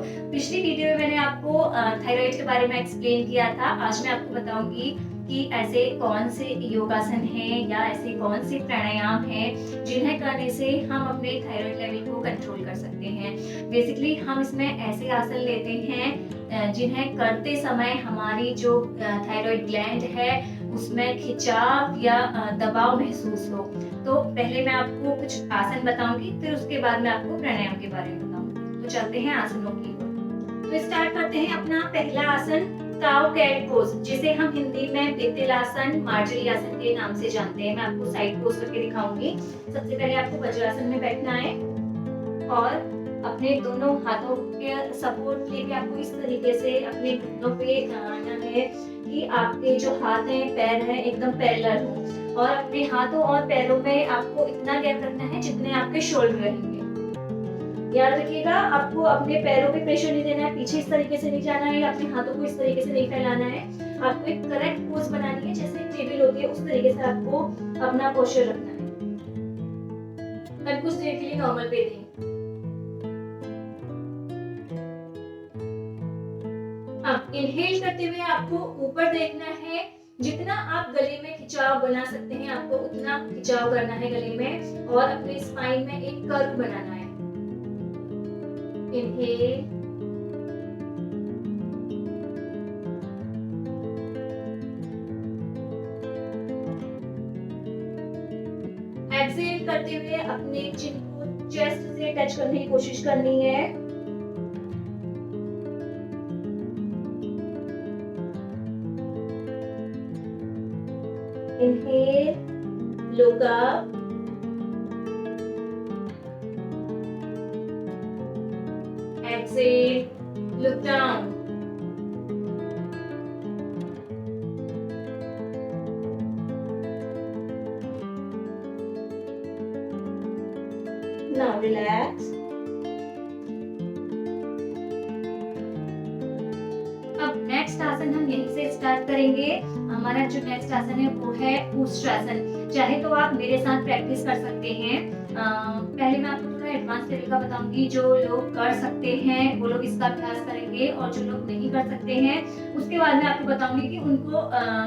पिछली वीडियो में मैंने आपको थायराइड के बारे में एक्सप्लेन किया था। आज मैं आपको बताऊंगी कि ऐसे कौन से योगासन हैं या ऐसे कौन से प्राणायाम हैं जिन्हें करने से हम अपने थायराइड लेवल को कंट्रोल कर सकते हैं। बेसिकली हम इसमें ऐसे आसन लेते हैं जिन्हें करते समय हमारी जो थायराइड ग्लैंड है उसमें खिंचाव या दबाव महसूस हो। तो पहले मैं आपको कुछ आसन बताऊंगी, फिर उसके बाद मैं आपको प्राणायाम के बारे में बताऊंगी। तो चलते हैं आसनों की ओर। तो स्टार्ट करते हैं अपना पहला आसन, काउ कैट पोज, जिसे हम हिंदी में वितिलासन, मार्जरी आसन के नाम से जानते हैं। मैं आपको साइड पोज करके दिखाऊंगी। सबसे पहले आपको वज्रासन में बैठना है और अपने दोनों हाथों के सपोर्ट लेके आपको इस तरीके से अपने घुटनों पे आना है कि आपके जो हाथ हैं, पैर हैं, एकदम पैरेलल हो और अपने हाथों और पैरों में आपको इतना गैप रखना है जितने आपके शोल्डर रहेंगे। याद रखिएगा, आपको अपने पैरों पे प्रेशर नहीं देना है, पीछे इस तरीके से नहीं जाना है, अपने हाथों को इस तरीके से नहीं फैलाना है। आपको एक करेक्ट पोज बनानी है, जैसे टेबल होती है उस तरीके से आपको अपना पोस्चर रखना है। और कुछ देर के लिए नॉर्मल पे दें। अब इनहेल करते हुए आपको ऊपर देखना है। जितना आप गले में खिंचाव बना सकते हैं आपको उतना खिंचाव करना है गले में और अपने स्पाइन में एक कर्व बनाना है। इनहेल, एक्सहेल करते हुए अपने चिन को चेस्ट से टच करने की कोशिश करनी है। Inhale, look up. Exhale, look down. Now relax. अब नेक्स्ट आसन हम यहीं से स्टार्ट करेंगे। हमारा जो नेक्स्ट आसन है वो है उष्ट्रासन। चाहे तो आप मेरे साथ प्रैक्टिस कर सकते हैं। पहले मैं आपको थोड़ा एडवांस लेवल का बताऊंगी। जो लोग कर सकते हैं वो लोग इसका अभ्यास करेंगे और जो लोग नहीं कर सकते हैं उसके बाद मैं आपको बताऊंगी कि उनको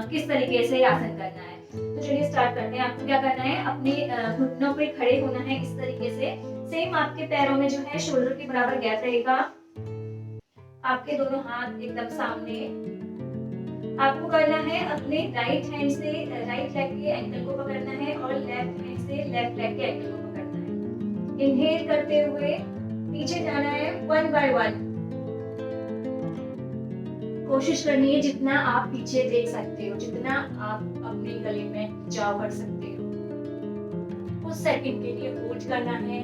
किस तरीके से आसन करना है। तो चलिए स्टार्ट करते हैं। आपको क्या करना है, अपने घुटनों पे खड़े होना है इस तरीके से। सेम आपके पैरों में जो है शोल्डर के बराबर गैप रहेगा। आपके दोनों हाथ एकदम सामने। आपको करना है अपने राइट हैंड से राइट लेग के एंकल को पकड़ना है और लेफ्ट हैंड से लेफ्ट लेग के एंकल को पकड़ना है। इनहेल करते हुए पीछे जाना है 1 बाय 1। कोशिश करनी है जितना आप पीछे देख सकते हो, जितना आप अपने गले में जाओ कर सकते हो। कुछ सेकंड के लिए होल्ड करना है।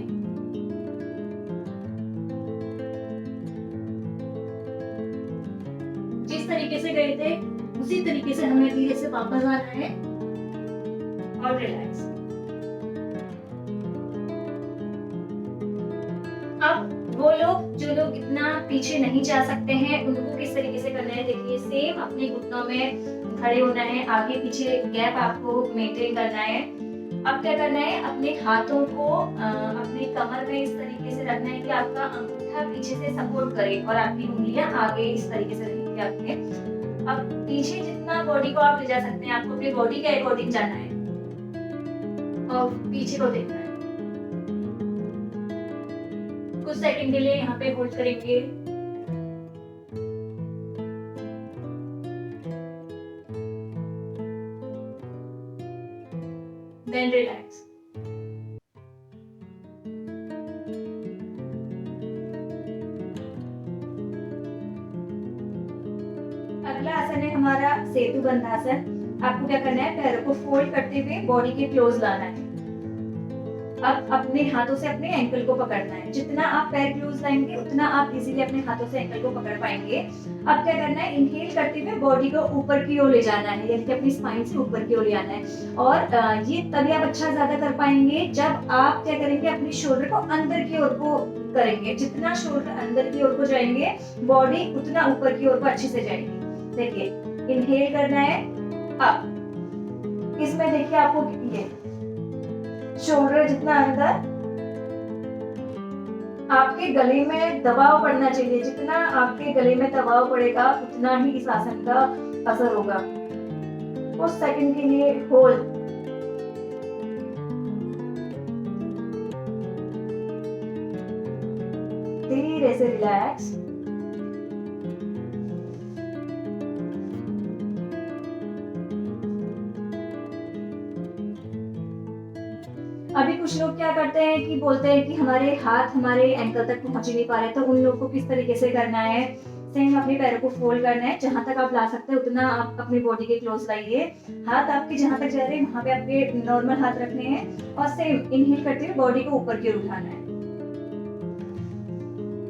जिस तरीके से गए थे उसी तरीके से हमें धीरे से वापस आना है और रिलैक्स। अब वो लोग जो लोग इतना पीछे नहीं जा सकते हैं उनको किस तरीके से करना है, देखिए सेम अपने घुटनों में खड़े होना है। आगे पीछे गैप आपको मेंटेन करना है। अब क्या करना है, अपने हाथों को अपने कमर में इस तरीके से रखना है कि आपका अंगूठा पीछे से सपोर्ट करे और आपकी उंगलियां आगे इस तरीके से रहेंगी आपके। अब पीछे जितना बॉडी को आप ले जा सकते हैं, आपको अपनी बॉडी के अकॉर्डिंग जाना है और पीछे को देखना है। कुछ सेकंड के लिए यहाँ पे होल्ड करेंगे। Then relax. अगला आसन है हमारा सेतु बंधासन। आपको क्या करना है, पैरों को फोल्ड करते हुए बॉडी के क्लोज लाना है। अब अपने हाथों से अपने एंकल को पकड़ना है। जितना आप पैर क्लोज लाएंगे उतना आप इजीली अपने हाथों से एंकल को पकड़ पाएंगे। अब क्या करना है, इनहेल करते हुए बॉडी को ऊपर की ओर ले जाना है, यानी कि अपनी स्पाइन से ऊपर की ओर ले आना है। और ये तभी आप अच्छा ज्यादा कर पाएंगे जब आप क्या करेंगे, अपनी शोल्डर को अंदर की ओर को करेंगे। जितना शोल्डर अंदर की ओर को जाएंगे बॉडी उतना ऊपर की ओर को अच्छे से जाएगी। देखिए इनहेल करना है। अब इसमें देखिए आपको ये शोल्डर जितना अंदर आपके गले में दबाव पड़ना चाहिए। जितना आपके गले में दबाव पड़ेगा उतना ही इस आसन का असर होगा। कुछ सेकंड के लिए होल्ड। धीरे से रिलैक्स। अभी कुछ लोग क्या करते हैं कि बोलते हैं कि हमारे हाथ हमारे एंकल तक पहुंच ही नहीं पा रहे, तो उन लोगों को किस तरीके से करना है। सेम अपने पैरों को फोल्ड करना है, जहां तक आप ला सकते हैं उतना आप अपनी बॉडी के क्लोज लाइए। हाथ आपके जहां तक जा रहे हैं वहां पे आपके नॉर्मल हाथ रखने हैं और सेम इनहेल करते हुए बॉडी को ऊपर की ओर उठाना है।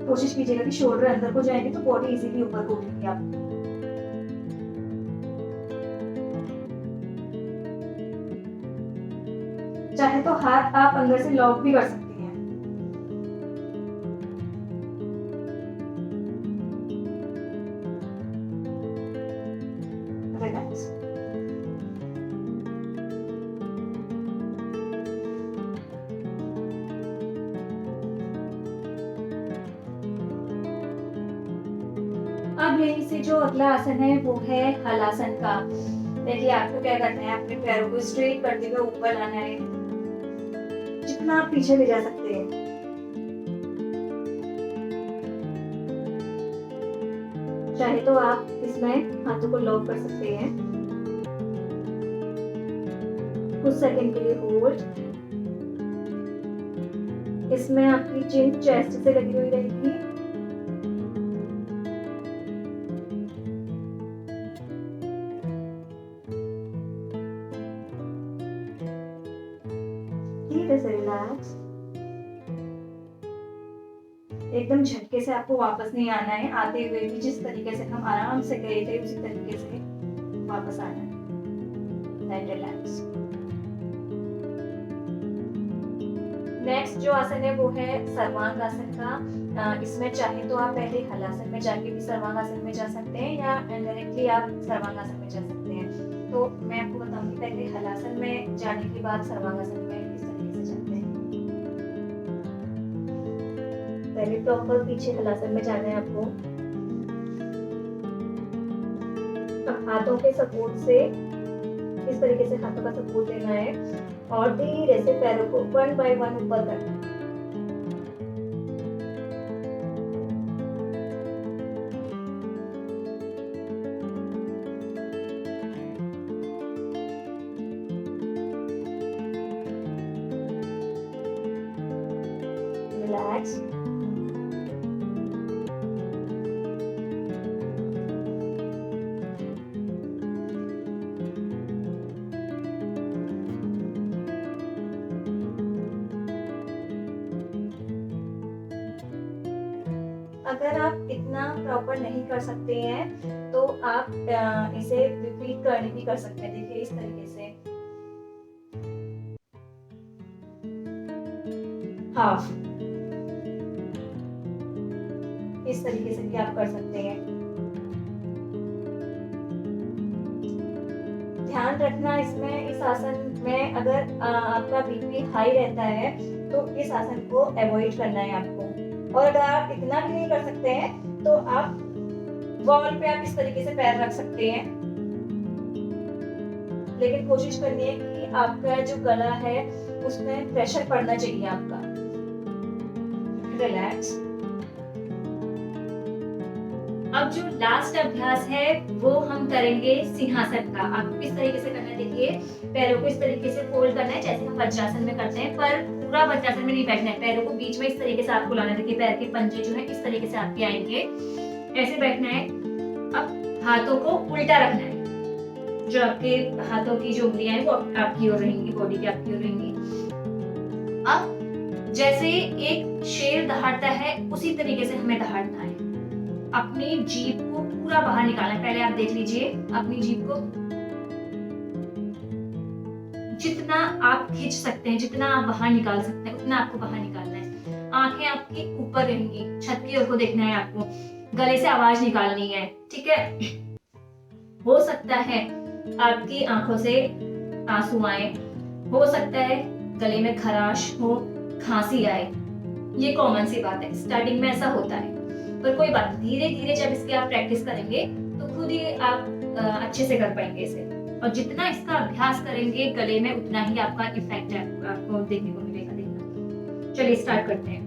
कोशिश कीजिएगा कि शोल्डर अंदर को जाएंगे तो बॉडी इजीली ऊपर को उठेगी आपकी। चाहे तो हाथ आप अंदर से लॉक भी कर सकती हैं। रिलैक्स। अब यहीं से जो अगला आसन है वो है हलासन का। देखिए आपको क्या करना है, अपने पैरों को स्ट्रेट करते हुए ऊपर लाना है, जितना आप पीछे ले जा सकते हैं। चाहे तो आप इसमें हाथों को लॉक कर सकते हैं। कुछ सेकंड के लिए होल्ड। इसमें आपकी चिन चेस्ट से लगी हुई रहेगी। धीरे से रिलैक्स। एकदम झटके से आपको वापस नहीं आना है। आते हुए भी जिस तरीके से हम आराम से गए थे उसी तरीके से वापस आना है। Then relax. नेक्स्ट जो आसन है वो है सर्वांग आसन का। इसमें चाहे तो आप पहले हलासन में जाके भी सर्वांग आसन में जा सकते हैं या डायरेक्टली आप सर्वांग आसन में जा सकते हैं। तो मैं आपको बताऊंगी पहले हलासन में जाने के बाद सर्वांग आसन में किस तरीके से जाते हैं। पहले प्रॉपर पीछे हलासन में जाना है आपको। हाथों के सपोर्ट से इस तरीके से हाथों का सपोर्ट लेना है और धीरे से पैरों को 1 बाय 1 ऊपर करना है। रिलैक्स। अगर आप इतना प्रॉपर नहीं कर सकते हैं तो आप इसे रिपीट करने भी कर सकते हैं। देखिए इस तरीके से हाफ, इस तरीके से भी आप कर सकते हैं। ध्यान रखना इसमें, इस आसन में अगर आपका बीपी हाई रहता है तो इस आसन को अवॉइड करना है आपको। और अगर आप इतना भी नहीं कर सकते हैं तो आप वॉल पे आप इस तरीके से पैर रख सकते हैं, लेकिन कोशिश करनी है कि आपका जो गला है उसमें प्रेशर पड़ना चाहिए आपका। रिलैक्स। अब जो लास्ट अभ्यास है वो हम करेंगे सिंहासन का। आपको किस तरीके से करना है, देखिए पैरों को इस तरीके से फोल्ड करना है जैसे हम वज्रासन में करते हैं, पर पूरा वज्रासन में नहीं बैठना है। पैरों को बीच में इस तरीके से आपको लाना है। देखिए पैर के पंजे जो है इस तरीके से आपके आएंगे, ऐसे बैठना है। अब हाथों को उल्टा रखना है। जो आपके हाथों की जो उंगलियां हैं वो आपकी ओर रहेंगी, बॉडी की आपकी ओर रहेंगी। अब जैसे एक शेर दहाड़ता है उसी तरीके से हमें दहाड़ना है। अपनी जीभ को पूरा बाहर निकालना है। पहले आप देख लीजिए अपनी जीभ को जितना आप खींच सकते हैं, जितना आप बाहर निकाल सकते हैं उतना आपको बाहर निकालना है। आंखें आपकी ऊपर रहेंगी, छत की ओर को देखना है आपको। गले से आवाज निकालनी है, ठीक है। हो सकता है आपकी आंखों से आंसू आए, हो सकता है गले में खराश हो, खांसी आए, ये कॉमन सी बात है, स्टार्टिंग में ऐसा होता है, पर कोई बात नहीं, धीरे धीरे जब इसकी आप प्रैक्टिस करेंगे तो खुद ही आप अच्छे से कर पाएंगे इसे। और जितना इसका अभ्यास करेंगे गले में, उतना ही आपका इफेक्ट आपको देखने को मिलेगा। देखना, चलिए स्टार्ट करते हैं।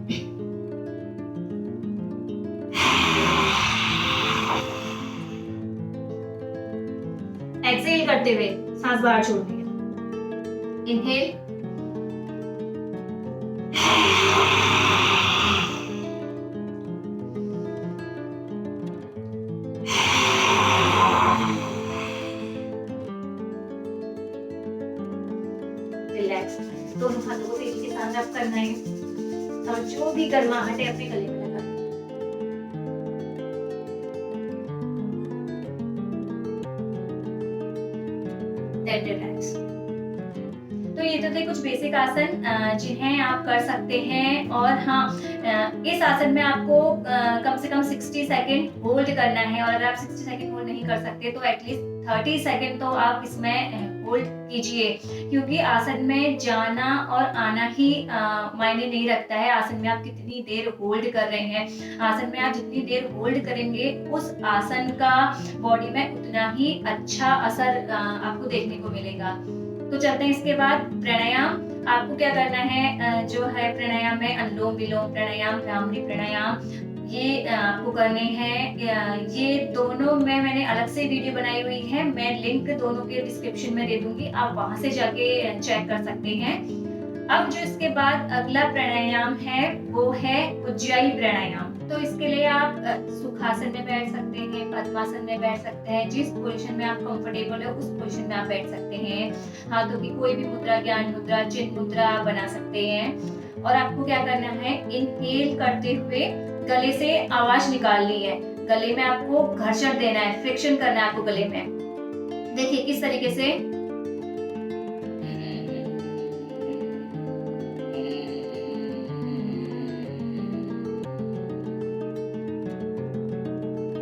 एक्सेल करते हुए सांस बाहर छोड़नी है। Inhale, relax. दोनों हाथों को तेजी के साथ रब करना है और जो भी गर्माहट है अपने गले में लगा। रिलैक्स। तो ये तो थे कुछ बेसिक आसन जिन्हें आप कर सकते हैं। और हाँ, इस आसन में आपको कम से कम 60 सेकंड होल्ड करना है, और अगर आप 60 सेकंड होल्ड नहीं कर सकते तो एटलीस्ट 30 सेकंड तो आप इसमें होल्ड कीजिए, क्योंकि आसन में जाना और आना ही मायने नहीं रखता है। आसन में आप कितनी देर होल्ड कर रहे हैं, आसन में आप जितनी देर होल्ड करेंगे उस आसन का बॉडी में उतना ही अच्छा असर आपको देखने को मिलेगा। तो चलते हैं इसके बाद प्राणायाम। आपको क्या करना है, जो है प्राणायाम में अनुलोम विलोम प्राणायाम, भ्रामरी प्राणायाम, ये आपको करने हैं। ये दोनों में मैंने अलग से वीडियो बनाई हुई है, मैं लिंक दोनों के डिस्क्रिप्शन में दे दूंगी, आप वहां से जाके चेक कर सकते हैं। अब जो इसके बाद अगला प्राणायाम है वो है उज्जाई प्राणायाम। तो इसके लिए आप सुखासन में बैठ सकते हैं, पद्मासन में बैठ सकते हैं, जिस पोजीशन में आप कंफर्टेबल है उस पोजीशन में आप बैठ सकते हैं। हाथों की कोई भी मुद्रा, ज्ञान मुद्रा, चिन्ह मुद्रा आप बना सकते हैं। और आपको क्या करना है, इनहेल करते हुए गले से आवाज निकालनी है, गले में आपको घर्षण देना है, फ्रिक्शन करना है आपको गले में। देखिए किस तरीके से,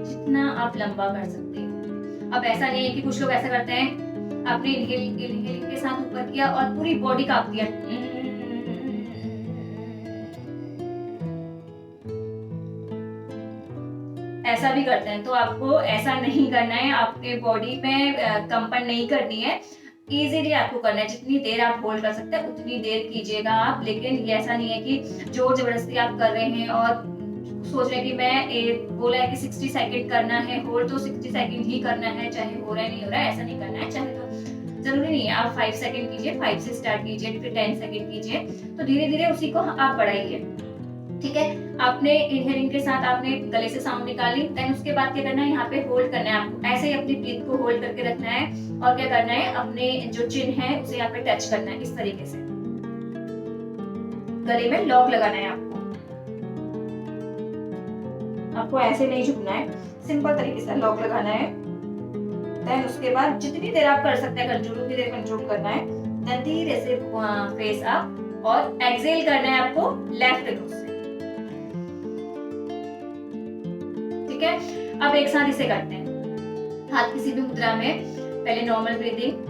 जितना आप लंबा कर सकते हैं। अब ऐसा नहीं है कि कुछ लोग ऐसा करते हैं, आपने इनहेलिंग के साथ ऊपर किया और पूरी बॉडी कांप दिया, ऐसा भी करते हैं। तो आपको ऐसा नहीं करना है, आपके बॉडी में कंपन नहीं करनी है, इजीली आपको करना है। जितनी देर आप होल्ड कर सकते हैं उतनी देर कीजिएगा आप, लेकिन ये ऐसा नहीं है कि जोर जबरदस्ती आप कर रहे हैं और सोच रहे हैं कि मैं बोला है कि 60 सेकंड करना है होल्ड, तो 60 सेकंड ही करना है, चाहे हो रहा है नहीं हो रहा है, ऐसा नहीं करना है। चाहे तो जरूरी नहीं है, आप 5 सेकंड कीजिए, 5 से स्टार्ट कीजिए, फिर 10 सेकंड कीजिए, तो धीरे धीरे उसी को आप बढ़ाइए। ठीक है, आपने इनहेलिंग के साथ आपने गले से साउंड निकाली, देन उसके बाद क्या करना है, यहाँ पे होल्ड करना है आपको, ऐसे ही अपनी ब्रीथ को होल्ड करके रखना है। और क्या करना है, अपने जो चिन्ह है उसे यहाँ पे टच करना है, इस तरीके से गले में लॉक लगाना है आपको ऐसे नहीं झुकना है, सिंपल तरीके से लॉक लगाना है। देन उसके बाद जितनी देर आप कर सकते हैं कंट्रोल, उतनी देर कंट्रोल करना है। देन धीरे से फेस अप और एक्सेल करना है आपको लेफ्ट नोज से। ठीक है, अब एक साथ इसे करते हैं, हाथ किसी भी मुद्रा में, पहले नॉर्मल ब्रीदिंग,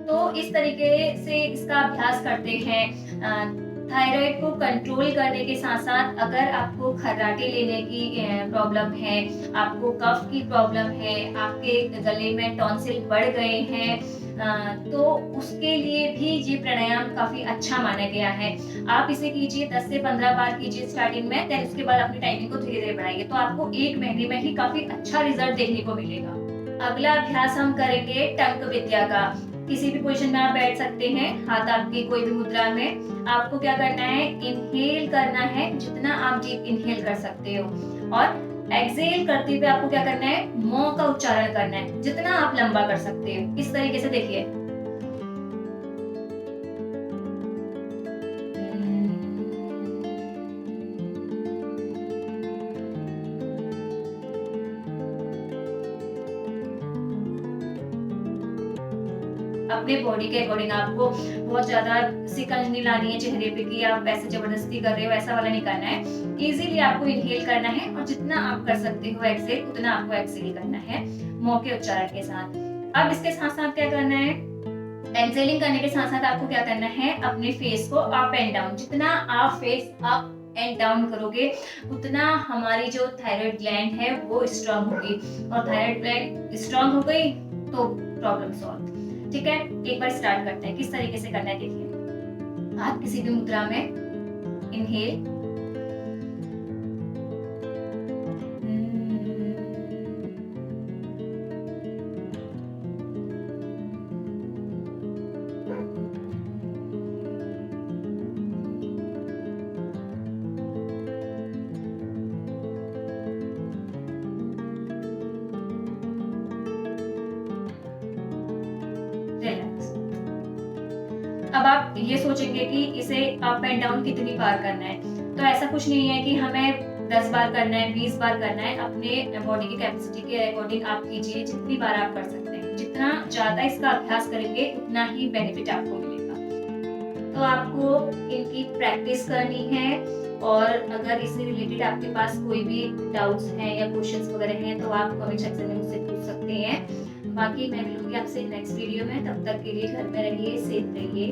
तो इस तरीके से इसका अभ्यास करते हैं। थायराइड को कंट्रोल करने के साथ साथ अगर आपको खर्राटे लेने की प्रॉब्लम है, आपको कफ की प्रॉब्लम है, आपके गले में टॉन्सिल बढ़ गए हैं, तो उसके लिए भी ये प्राणायाम काफी अच्छा माना गया है। आप इसे कीजिए, 10 से 15 बार कीजिए स्टार्टिंग में, देन उसके बाद अपनी टाइमिंग को धीरे धीरे बढ़ाइए, तो आपको 1 महीने में ही काफी अच्छा रिजल्ट देखने को मिलेगा। अगला अभ्यास हम करेंगे टंक विद्या का। किसी भी पोजीशन में आप बैठ सकते हैं, हाथ आपकी कोई भी मुद्रा में। आपको क्या करना है, इनहेल करना है, जितना आप डीप इनहेल कर सकते हो, और एक्सेल करते हुए आपको क्या करना है, मौ का उच्चारण करना है, जितना आप लंबा कर सकते हो। इस तरीके से देखिए, अपने बॉडी के अकॉर्डिंग, आपको बहुत ज़्यादा सिकंज नहीं लानी है चेहरे पे कि आप वैसे ज़बरदस्ती कर रहे हो, ऐसा वाला नहीं करना है। ईज़िली आपको इन्हेल करना है और जितना आप कर सकते हो एक्सहेल उतना आपको एक्सहेल करना है मौके उच्चारण के साथ। अब इसके साथ-साथ क्या करना है, एक्सहेलिंग करने के साथ-साथ आपको क्या करना है, अपने फेस को अप एंड डाउन, जितना आप फेस अप एंड डाउन करोगे उतना हमारी जो थायराइड ग्लैंड है वो स्ट्रांग होगी, और थायराइड ग्लैंड स्ट्रांग हो गई तो प्रॉब्लम सॉल्व। ठीक है, एक बार स्टार्ट करते हैं किस तरीके से करना है। देखिए, आप किसी भी मुद्रा में इनहेल, रिलैक्स। अब आप ये सोचेंगे कि इसे अप एंड डाउन कितनी बार करना है, तो ऐसा कुछ नहीं है कि हमें 10 बार करना है, 20 बार करना है। अपने बॉडी की कैपेसिटी के अकॉर्डिंग आप कीजिए, जितनी बार आप कर सकते हैं। जितना ज़्यादा इसका अभ्यास करेंगे उतना ही बेनिफिट आपको मिलेगा। तो आपको इनकी प्रैक्टिस करनी है, और अगर इससे रिलेटेड आपके पास कोई भी डाउट्स हैं या क्वेश्चंस वगैरह हैं तो आप कमेंट सेक्शन में मुझसे पूछ सकते हैं। बाकी मैं मिलूंगी आपसे नेक्स्ट वीडियो में, तब तक के लिए घर में रहिए, सेफ रहिए।